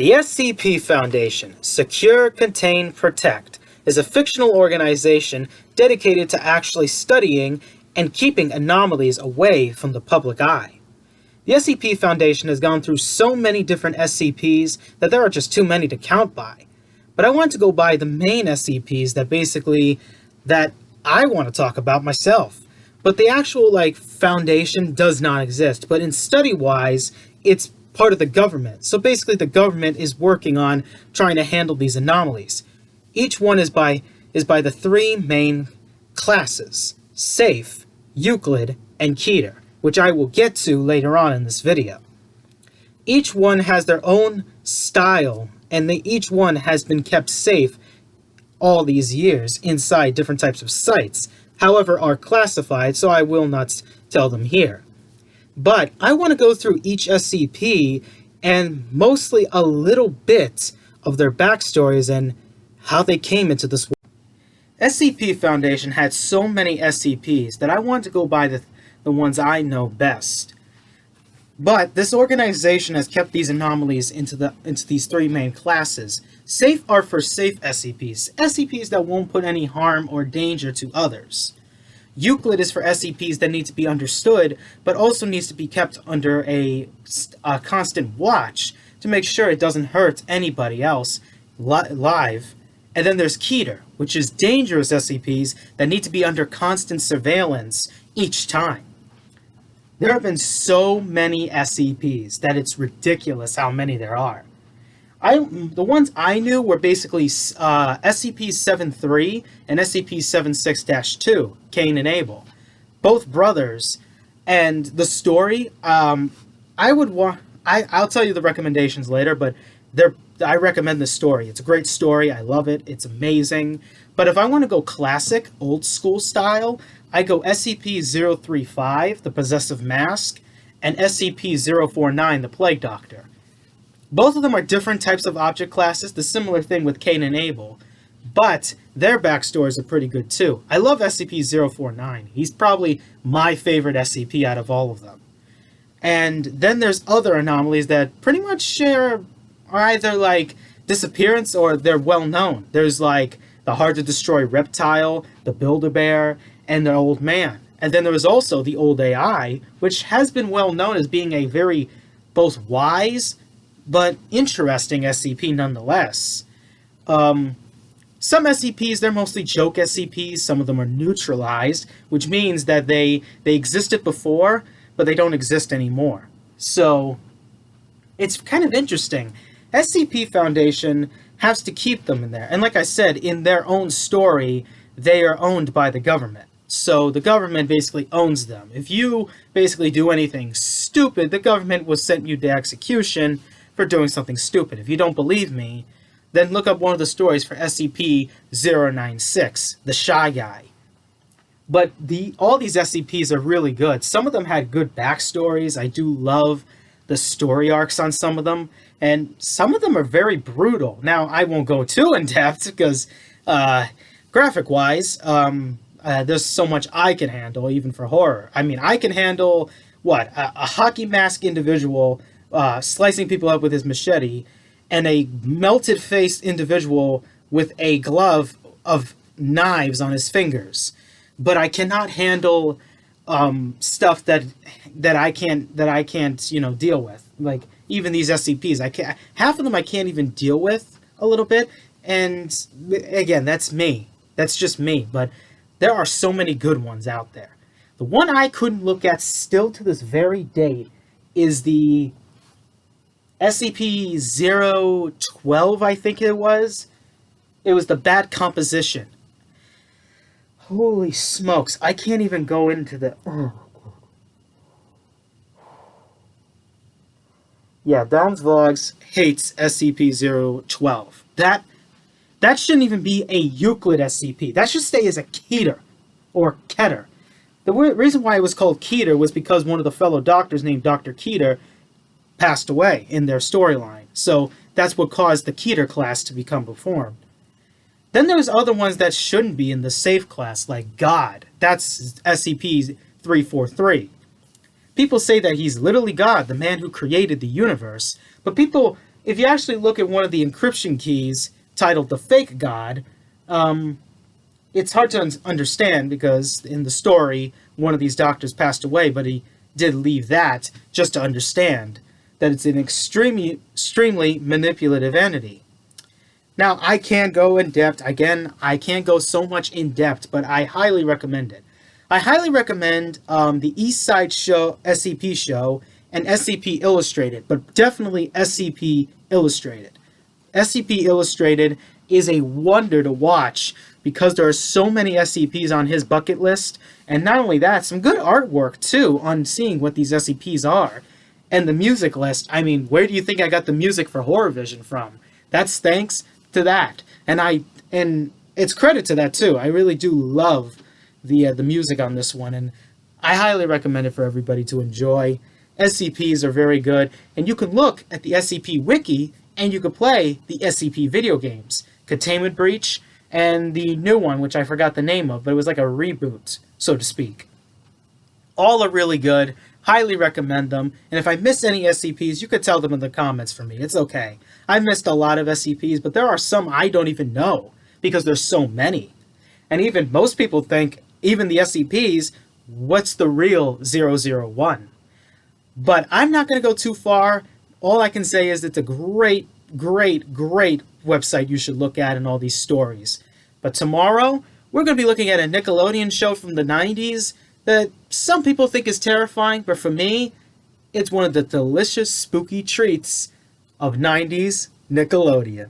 The SCP Foundation, Secure, Contain, Protect, is a fictional organization dedicated to actually studying and keeping anomalies away from the public eye. The SCP Foundation has gone through so many different SCPs that there are just too many to count by. But I want to go by the main SCPs that I want to talk about myself. But the actual foundation does not exist. But in study-wise, it's part of the government. So basically the government is working on trying to handle these anomalies. Each one is by the three main classes: Safe, Euclid, and Keter, which I will get to later on in this video. Each one has their own style, and each one has been kept safe all these years inside different types of sites, however are classified, so I will not tell them here. But I want to go through each SCP and mostly a little bit of their backstories and how they came into this world. SCP Foundation had so many SCPs that I want to go by the ones I know best. But this organization has kept these anomalies into these three main classes. Safe are for safe SCPs, SCPs that won't put any harm or danger to others. Euclid is for SCPs that need to be understood, but also needs to be kept under a constant watch to make sure it doesn't hurt anybody else live. And then there's Keter, which is dangerous SCPs that need to be under constant surveillance each time. There have been so many SCPs that it's ridiculous how many there are. The ones I knew were basically SCP-73 and SCP-76-2, Cain and Abel, both brothers. And the story, I'll tell you the recommendations later, but I recommend this story. It's a great story. I love it. It's amazing. But if I want to go classic, old school style, I go SCP-035, the Possessive Mask, and SCP-049, the Plague Doctor. Both of them are different types of object classes, the similar thing with Cain and Abel, but their backstories are pretty good too. I love SCP-049. He's probably my favorite SCP out of all of them. And then there's other anomalies that pretty much are either disappearance or they're well known. There's the hard to destroy reptile, the Build-A-Bear, and the Old Man. And then there was also the Old AI, which has been well known as being a very both wise but interesting SCP nonetheless. Some SCPs, they're mostly joke SCPs. Some of them are neutralized, which means that they existed before, but they don't exist anymore. So it's kind of interesting. SCP Foundation has to keep them in there. And like I said, in their own story, they are owned by the government. So the government basically owns them. If you basically do anything stupid, the government will send you to execution for doing something stupid. If you don't believe me, then look up one of the stories for SCP-096, the Shy Guy. But all these SCPs are really good. Some of them had good backstories. I do love the story arcs on some of them, and some of them are very brutal. Now, I won't go too in-depth because graphic-wise, there's so much I can handle, even for horror. I mean, I can handle, a hockey mask individual slicing people up with his machete, and a melted-faced individual with a glove of knives on his fingers. But I cannot handle stuff that I can't deal with. Like even these SCPs, half of them I can't even deal with a little bit. And again, that's me. That's just me. But there are so many good ones out there. The one I couldn't look at still to this very date is the SCP-012, I think it was. It was the Bad Composition. Holy smokes, I can't even go into the... Yeah, Dom's Vlogs hates SCP-012. That shouldn't even be a Euclid SCP. That should stay as a Keter, or Keter. The reason why it was called Keter was because one of the fellow doctors named Dr. Keter passed away in their storyline. So that's what caused the Keter class to become formed. Then there's other ones that shouldn't be in the safe class, like God. That's SCP-343. People say that he's literally God, the man who created the universe, but people if you actually look at one of the encryption keys titled the Fake God, it's hard to understand because in the story, one of these doctors passed away, but he did leave that just to understand that it's an extremely manipulative entity. Now, I can't go in depth. Again, I can't go so much in depth, but I highly recommend it. I highly recommend the East Side Show, SCP Show, and SCP Illustrated, but definitely SCP Illustrated. SCP Illustrated is a wonder to watch because there are so many SCPs on his bucket list, and not only that, some good artwork too on seeing what these SCPs are. And the music list, I mean, where do you think I got the music for HorrorVision from? That's thanks to that. And it's credit to that too. I really do love the music on this one, and I highly recommend it for everybody to enjoy. SCPs are very good, and you can look at the SCP wiki and you can play the SCP video games, Containment Breach, and the new one, which I forgot the name of, but it was like a reboot, so to speak. All are really good. Highly recommend them. And if I missed any SCPs, you could tell them in the comments for me. It's okay. I missed a lot of SCPs, but there are some I don't even know because there's so many. And even most people think, even the SCPs, what's the real 001? But I'm not going to go too far. All I can say is it's a great website you should look at in all these stories. But tomorrow, we're going to be looking at a Nickelodeon show from the 90s that some people think is terrifying, but for me, it's one of the delicious, spooky treats of 90s Nickelodeon.